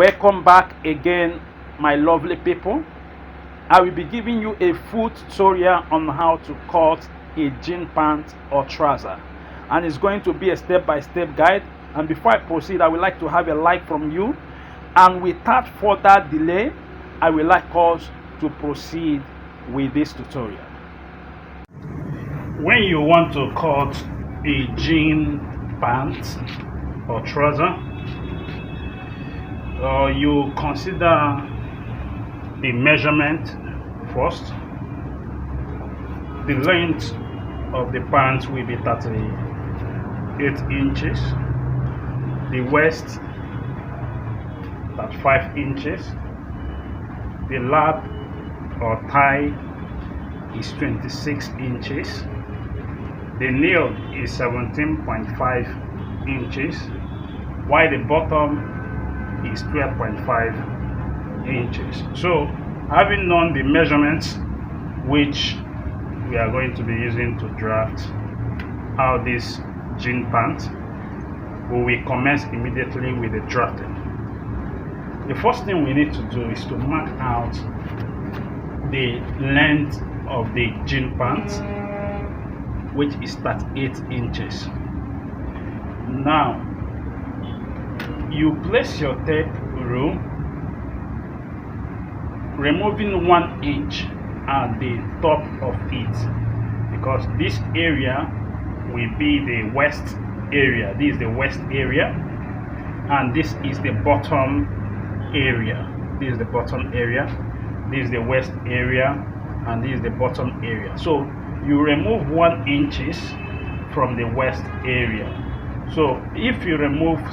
Welcome back again, my lovely people. I will be giving you a full tutorial on how to cut a jean pant or trouser, and it's going to be a step-by-step guide. And before I proceed, I would like to have a like from you, and without further delay, I would like us to proceed with this tutorial. When you want to cut a jean pant or trouser, you consider the measurement first. The length of the pant will be 38 inches, the waist 5 inches, the lap or thigh is 26 inches, the nail is 17.5 inches, while the bottom is 12.5 inches. So, having known the measurements which we are going to be using to draft out this jean pant, we will commence immediately with the drafting. The first thing we need to do is to mark out the length of the jean pant, which is 38 inches. Now, you place your tape rule, removing 1 inch at the top of it, because this area will be the west area. This is the west area, and this is the bottom area. This is the bottom area, this is the west area, and this is the bottom area. So you remove 1 inches from the west area. So if you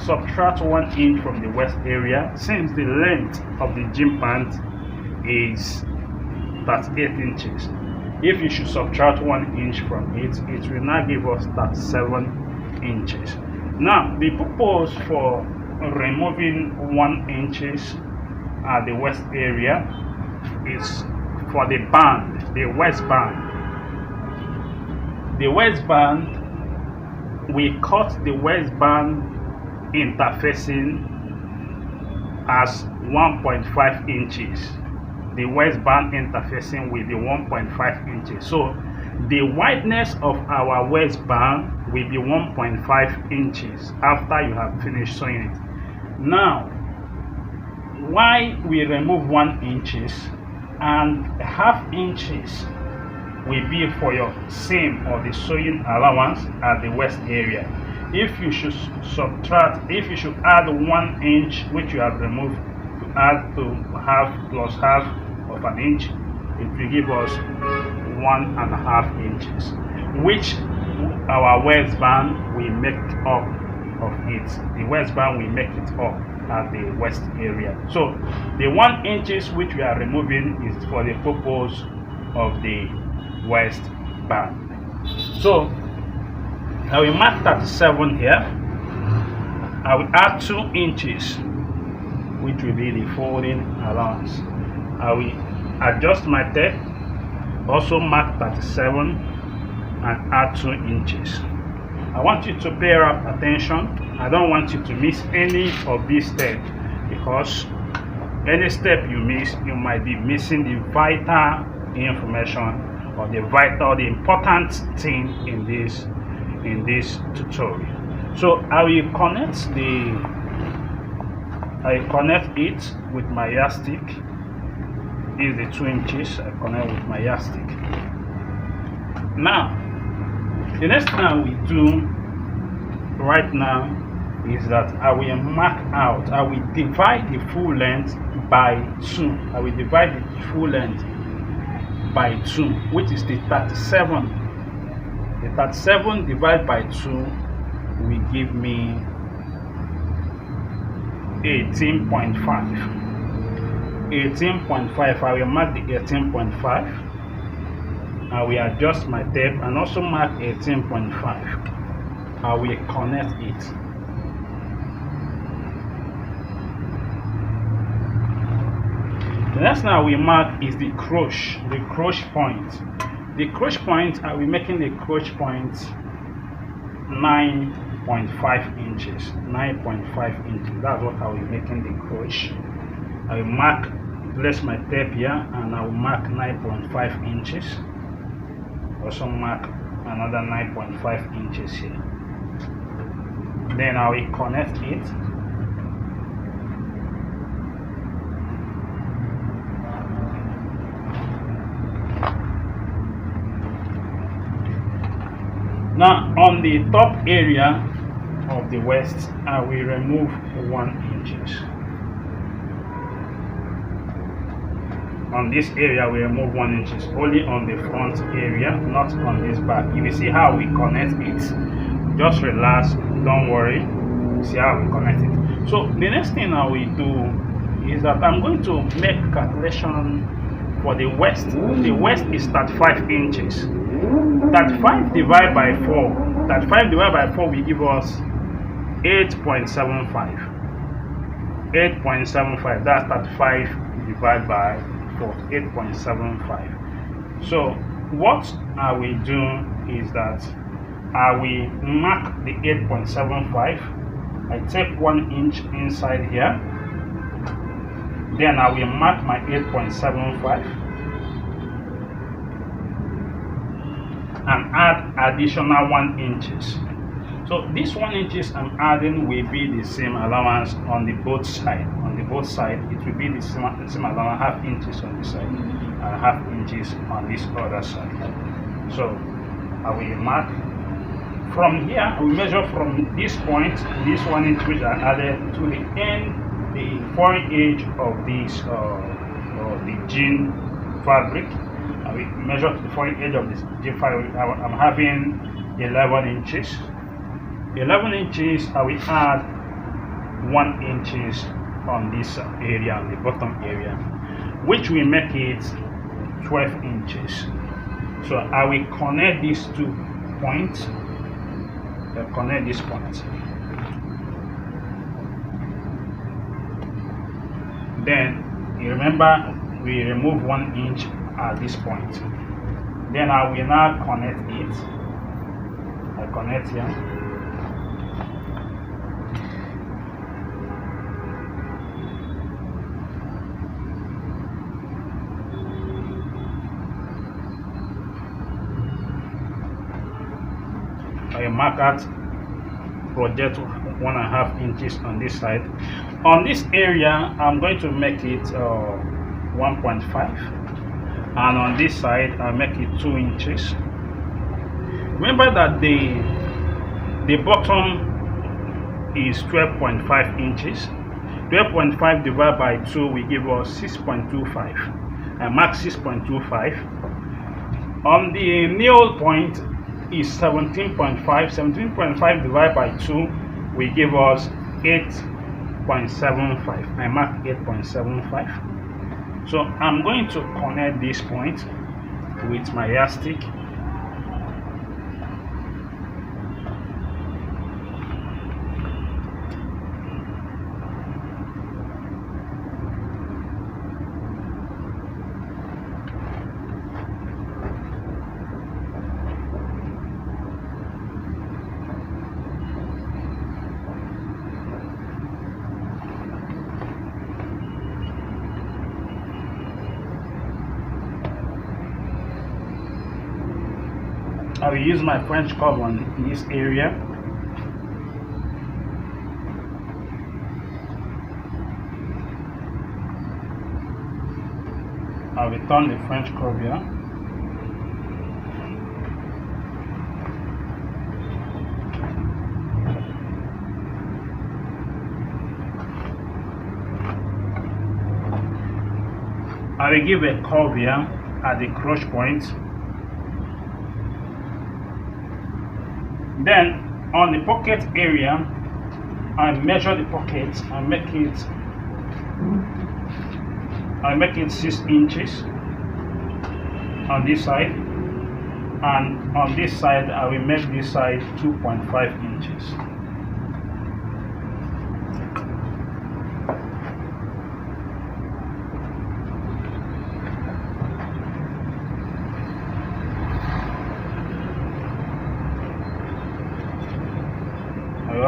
subtract 1 inch from the west area, since the length of the jean pant is 38 inches, if you should subtract 1 inch from it, it will now give us 37 inches. Now, the purpose for removing 1 inches at the west area is for the band, the waist band. The waistband, we cut the waistband interfacing as 1.5 inches. The waistband interfacing with the 1.5 inches. So the wideness of our waistband will be 1.5 inches after you have finished sewing it. Now, why we remove 1 inches and half inches will be for your seam or the sewing allowance at the waist area. If you should add 1 inch which you have removed to add to half plus half of an inch, it will give us 1.5 inches, which our waistband will make up of it. The waistband will make it up at the waist area. So the 1 inches which we are removing is for the purpose of the waist band. So I will mark 37 here. I will add 2 inches, which will be the folding allowance. I will adjust my tape, also mark 37 and add 2 inches. I want you to pay up attention. I don't want you to miss any of these steps, because any step you miss, you might be missing the vital information or the important thing in this tutorial. So I will connect it with my yardstick. This is the 2 inches. I connect with my yardstick. Now, the next thing I will do right now is that I will mark out. I will divide the full length by 2. I will divide the full length by 2, which is the 37. The 37 divided by 2 will give me 18.5. 18.5. I will mark the 18.5. I will adjust my tape and also mark 18.5. I will connect it. The next thing I will mark is the crotch point. The crotch point, I will be making the crotch point 9 9.5 inches. 9.5 inches. That's what I will be making the crochet. I will mark, place my tape here, and I will mark 9.5 inches. Also mark another 9.5 inches here. Then I will connect it. Now on the top area of the waist, I will remove 1 inches. On this area we remove 1 inches, only on the front area, not on this back. If you see how we connect it, just relax, don't worry. See how we connect it. So the next thing I will do is that I'm going to make calculation for the waist. The waist is 35 inches. 35 divided by 4. 35 divided by 4 will give us 8.75. 8.75. That's 35 divided by 4. 8.75. So what I will do is that I will mark the 8.75. I take 1 inch inside here. Then I will mark my 8.75 and add additional 1 inches. So this 1 inches I'm adding will be the same allowance on the both side. On the both side, it will be the same allowance, half inches on this side and half inches on this other side. So I will mark from here. I will measure from this point, this 1 inch which I added, to the end, the foreign edge of this the jean fabric. I will measure to the foreign edge of this jean fabric. I'm having 11 inches. 11 inches. I will add 1 inches on this area, on the bottom area, which will make it 12 inches. So I will connect these 2 points. I'll connect this point. Then you remember we remove 1 inch at this point. Then I will now connect it. I connect here. I mark out, project 1.5 inches on this side. On this area, I'm going to make it 1.5, and on this side, I'll make it 2 inches. Remember that the bottom is 12.5 inches. 12.5 divided by 2 will give us 6.25. I mark 6.25. On the nail point is 17.5. 17.5 divided by 2 will give us 8.75. I mark 8.75. So I'm going to connect this point with my yardstick. I will use my French curve on this area. I will turn the French curve here. I will give a curve here at the crotch point. Then on the pocket area, I measure the pocket and make it 6 inches on this side, and on this side I will make this side 2.5 inches.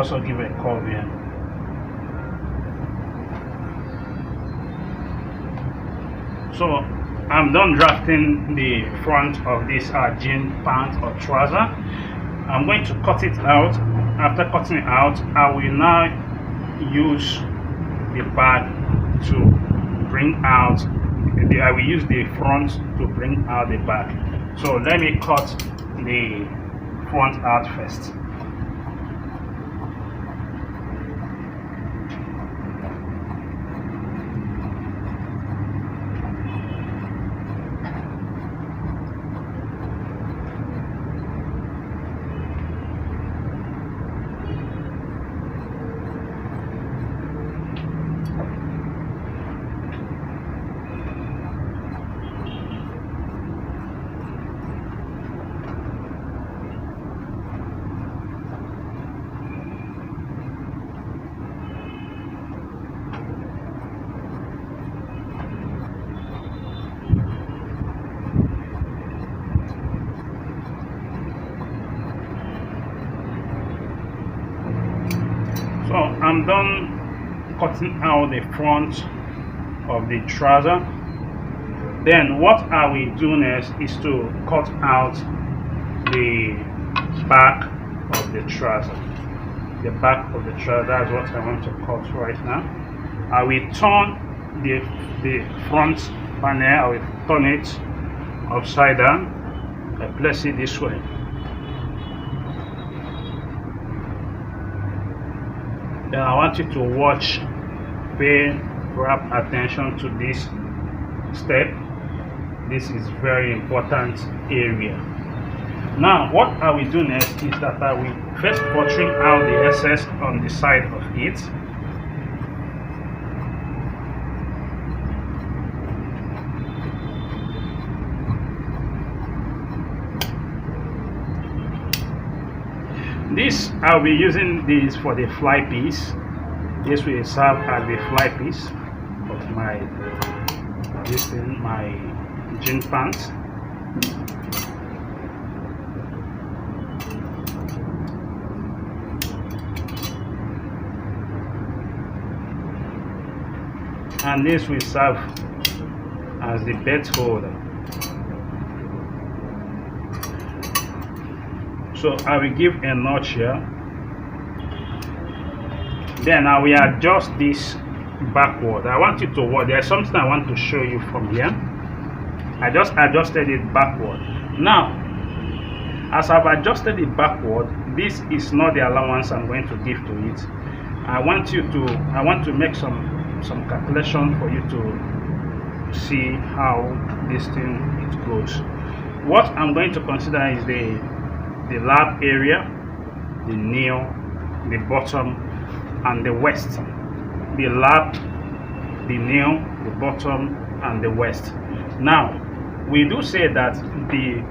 also give a curve here. So I'm done drafting the front of this jean pant or trouser. I'm going to cut it out. After cutting it out, I will now use the back to bring out I will use the front to bring out the back. So let me cut the front out first. So I'm done cutting out the front of the trouser. Then what I will do next is to cut out the back of the trouser. The back of the trouser, that's what I want to cut right now. I will turn the front panel, I will turn it upside down. I place it this way. Then I want you to watch, pay grab attention to this step. This is very important area. Now what I will do next is that I will first button out the excess on the side of it. This I'll be using this for the fly piece. This will serve as the fly piece of my my jean pants. And this will serve as the belt holder. So I will give a notch here. Then I will adjust this backward. I want you to watch. There's something I want to show you from here. I just adjusted it backward. Now, as I've adjusted it backward, this is not the allowance I'm going to give to it. I want to make some calculation for you to see how this thing it goes. What I'm going to consider is the lap area, the knee, the bottom, and the waist. The lap, the knee, the bottom, and the waist. Now, we do say that the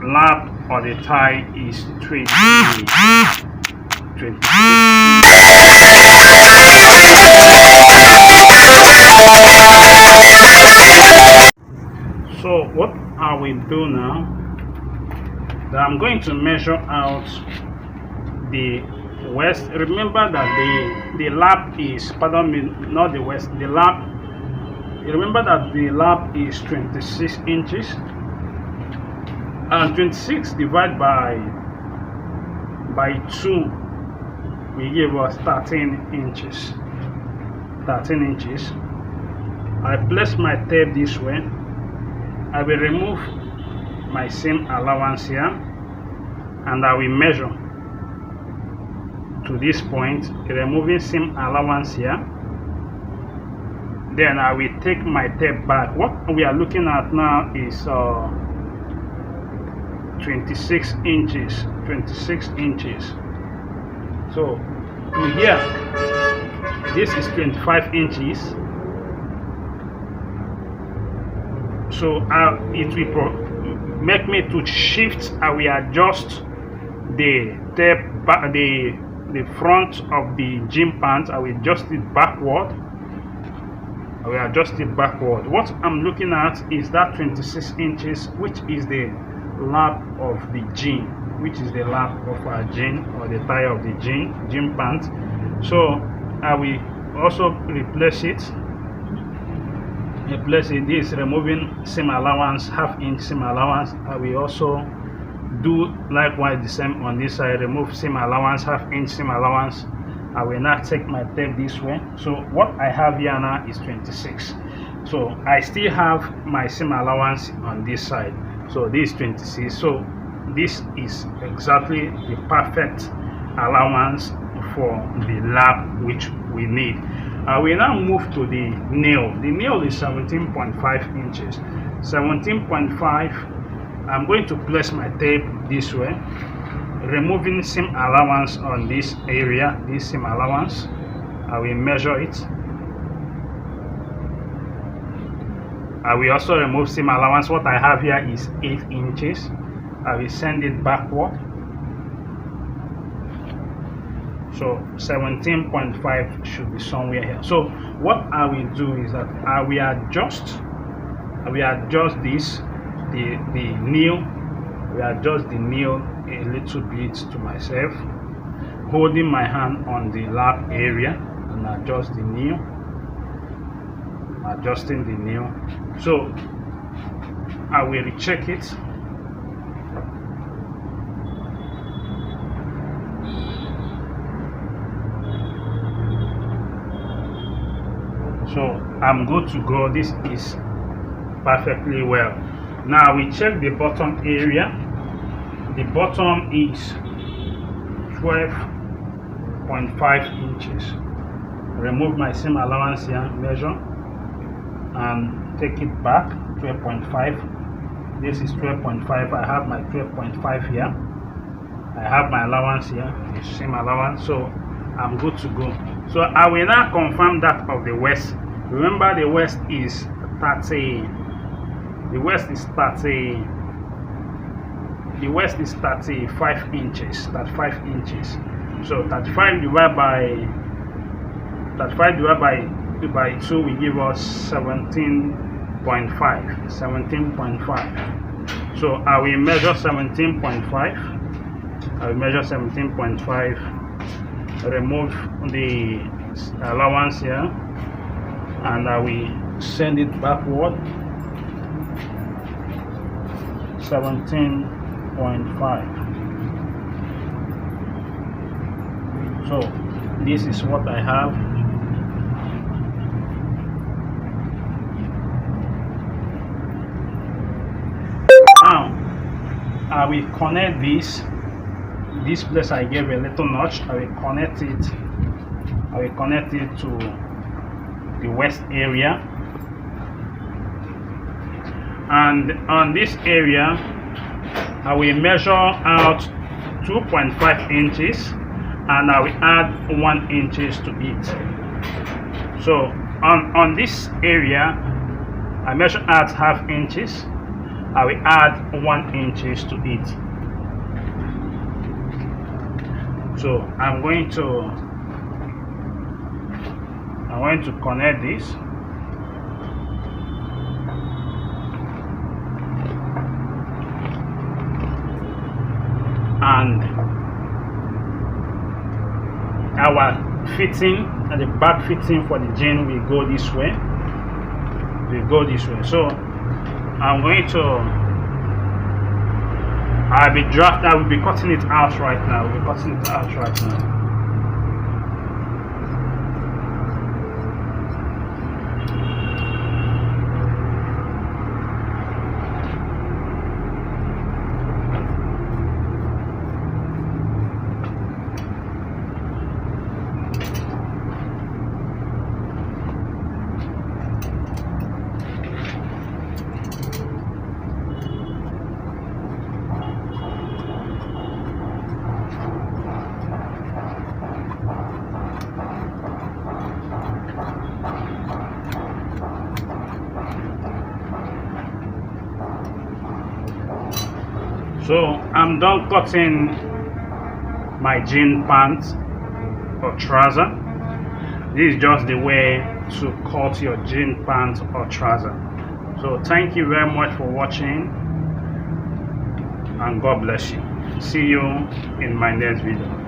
lap or the thigh is 20. So what I will do now, that I'm going to measure out the waist. Remember that the lap is, pardon me, not the waist, the lap. Remember that the lap is 26 inches, and 26 divided by 2 will give us 13 inches. 13 inches. I place my tape this way. I will remove my seam allowance here, and I will measure to this point, removing seam allowance here. Then I will take my tape back. What we are looking at now is 26 inches. 26 inches. So here, this is 25 inches. So it will make me to shift. I will adjust the tape back, the front of the jean pants. I will adjust it backward. I will adjust it backward. What I'm looking at is that 26 inches, which is the lap of the jean. which is the lap of our jean, or the tire of the jean pant. So I will also replace it. This removing seam allowance, half-inch seam allowance. I will also do likewise the same on this side. Remove seam allowance, half-inch seam allowance. I will now take my tape this way. So what I have here now is 26. So I still have my seam allowance on this side. So this is 26. So this is exactly the perfect allowance for the lap which we need. We now move to the nail. The nail is 17.5 inches. 17.5. I'm going to place my tape this way, removing seam allowance on this area, this seam allowance. I will measure it. I will also remove seam allowance. What I have here is 8 inches. I will send it backward. So 17.5 should be somewhere here. So what I will do is that I will adjust this, the nail. We adjust the nail a little bit to myself, holding my hand on the lap area, and adjust the nail, adjusting the nail. So I will recheck it. So I'm good to go. This is perfectly well. Now we check the bottom area. The bottom is 12.5 inches. Remove my seam allowance here, measure, and take it back. 12.5. This is 12.5. I have my 12.5 here. I have my allowance here, the seam allowance. So I'm good to go. So I will now confirm that of the waist. Remember, the waist is 30. The waist is 30. The waist is 35 inches. 35 inches. So 35 divided by 2 will give us 17.5. 17.5. So I will measure 17.5. I will measure 17.5. Remove the allowance here, and I will send it backward. 17.5. So this is what I have. Now I will connect this place. I gave a little notch. I will connect it to the waist area, and on this area I will measure out 2.5 inches, and I will add 1 inches to it. So on this area I measure out half inches. I will add 1 inches to it. So I'm going to connect this. And our fitting, and the back fitting for the jean will go this way. So I'm going to, I will be cutting it out right now. So I'm done cutting my jean pant or trouser. This is just the way to cut your jean pant or trouser. So thank you very much for watching, and God bless you. See you in my next video.